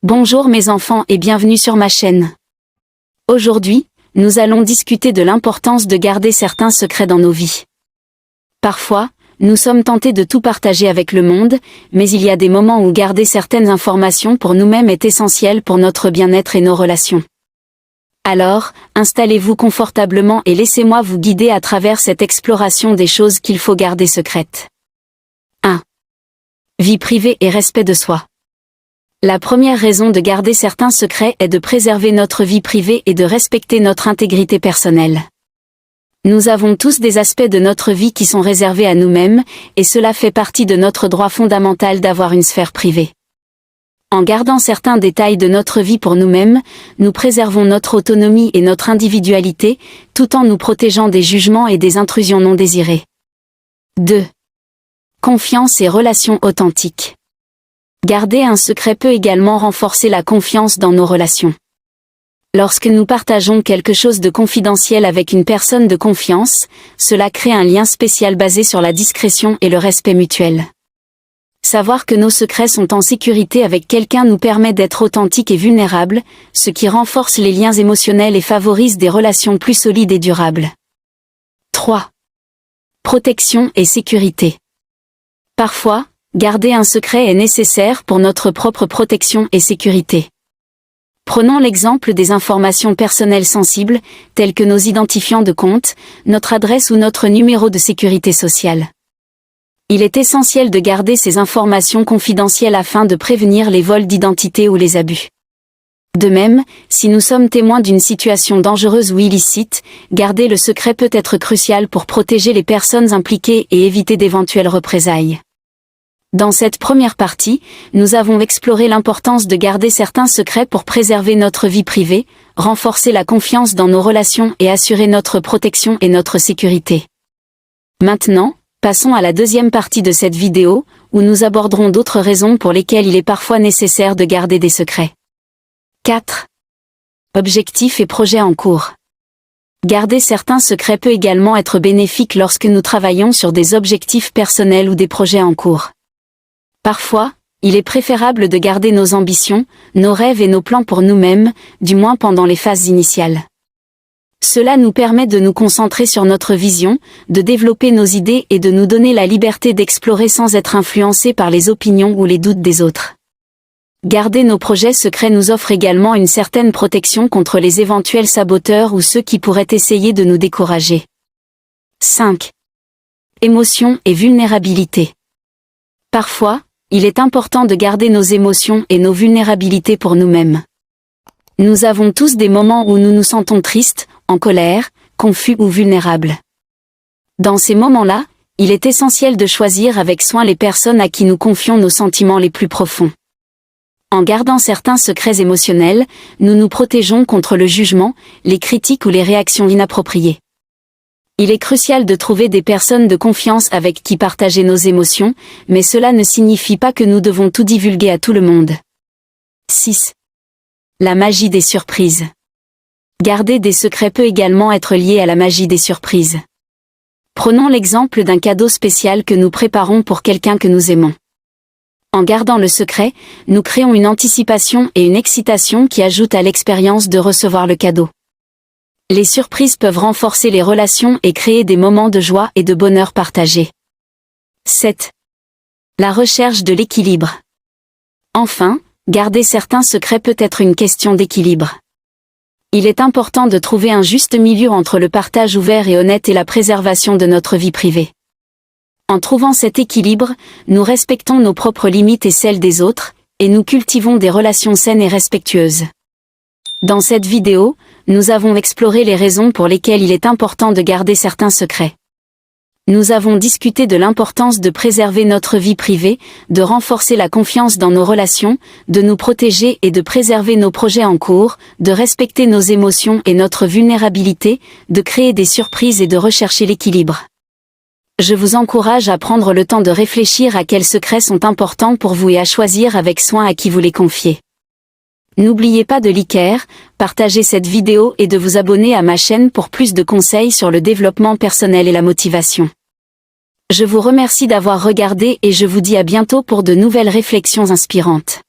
Bonjour mes enfants et bienvenue sur ma chaîne. Aujourd'hui, nous allons discuter de l'importance de garder certains secrets dans nos vies. Parfois, nous sommes tentés de tout partager avec le monde, mais il y a des moments où garder certaines informations pour nous-mêmes est essentiel pour notre bien-être et nos relations. Alors, installez-vous confortablement et laissez-moi vous guider à travers cette exploration des choses qu'il faut garder secrètes. 1. Vie privée et respect de soi. La première raison de garder certains secrets est de préserver notre vie privée et de respecter notre intégrité personnelle. Nous avons tous des aspects de notre vie qui sont réservés à nous-mêmes, et cela fait partie de notre droit fondamental d'avoir une sphère privée. En gardant certains détails de notre vie pour nous-mêmes, nous préservons notre autonomie et notre individualité, tout en nous protégeant des jugements et des intrusions non désirées. 2. Confiance et relations authentiques. Garder un secret peut également renforcer la confiance dans nos relations. Lorsque nous partageons quelque chose de confidentiel avec une personne de confiance, cela crée un lien spécial basé sur la discrétion et le respect mutuel. Savoir que nos secrets sont en sécurité avec quelqu'un nous permet d'être authentiques et vulnérables, ce qui renforce les liens émotionnels et favorise des relations plus solides et durables. 3. Protection et sécurité. Parfois, garder un secret est nécessaire pour notre propre protection et sécurité. Prenons l'exemple des informations personnelles sensibles, telles que nos identifiants de compte, notre adresse ou notre numéro de sécurité sociale. Il est essentiel de garder ces informations confidentielles afin de prévenir les vols d'identité ou les abus. De même, si nous sommes témoins d'une situation dangereuse ou illicite, garder le secret peut être crucial pour protéger les personnes impliquées et éviter d'éventuelles représailles. Dans cette première partie, nous avons exploré l'importance de garder certains secrets pour préserver notre vie privée, renforcer la confiance dans nos relations et assurer notre protection et notre sécurité. Maintenant, passons à la deuxième partie de cette vidéo, où nous aborderons d'autres raisons pour lesquelles il est parfois nécessaire de garder des secrets. 4. Objectifs et projets en cours. Garder certains secrets peut également être bénéfique lorsque nous travaillons sur des objectifs personnels ou des projets en cours. Parfois, il est préférable de garder nos ambitions, nos rêves et nos plans pour nous-mêmes, du moins pendant les phases initiales. Cela nous permet de nous concentrer sur notre vision, de développer nos idées et de nous donner la liberté d'explorer sans être influencés par les opinions ou les doutes des autres. Garder nos projets secrets nous offre également une certaine protection contre les éventuels saboteurs ou ceux qui pourraient essayer de nous décourager. 5. Émotions et vulnérabilité. Parfois, il est important de garder nos émotions et nos vulnérabilités pour nous-mêmes. Nous avons tous des moments où nous nous sentons tristes, en colère, confus ou vulnérables. Dans ces moments-là, il est essentiel de choisir avec soin les personnes à qui nous confions nos sentiments les plus profonds. En gardant certains secrets émotionnels, nous nous protégeons contre le jugement, les critiques ou les réactions inappropriées. Il est crucial de trouver des personnes de confiance avec qui partager nos émotions, mais cela ne signifie pas que nous devons tout divulguer à tout le monde. 6. La magie des surprises. Garder des secrets peut également être lié à la magie des surprises. Prenons l'exemple d'un cadeau spécial que nous préparons pour quelqu'un que nous aimons. En gardant le secret, nous créons une anticipation et une excitation qui ajoutent à l'expérience de recevoir le cadeau. Les surprises peuvent renforcer les relations et créer des moments de joie et de bonheur partagés. 7. La recherche de l'équilibre. Enfin, garder certains secrets peut être une question d'équilibre. Il est important de trouver un juste milieu entre le partage ouvert et honnête et la préservation de notre vie privée. En trouvant cet équilibre, nous respectons nos propres limites et celles des autres, et nous cultivons des relations saines et respectueuses. Dans cette vidéo, nous avons exploré les raisons pour lesquelles il est important de garder certains secrets. Nous avons discuté de l'importance de préserver notre vie privée, de renforcer la confiance dans nos relations, de nous protéger et de préserver nos projets en cours, de respecter nos émotions et notre vulnérabilité, de créer des surprises et de rechercher l'équilibre. Je vous encourage à prendre le temps de réfléchir à quels secrets sont importants pour vous et à choisir avec soin à qui vous les confiez. N'oubliez pas de liker, partager cette vidéo et de vous abonner à ma chaîne pour plus de conseils sur le développement personnel et la motivation. Je vous remercie d'avoir regardé et je vous dis à bientôt pour de nouvelles réflexions inspirantes.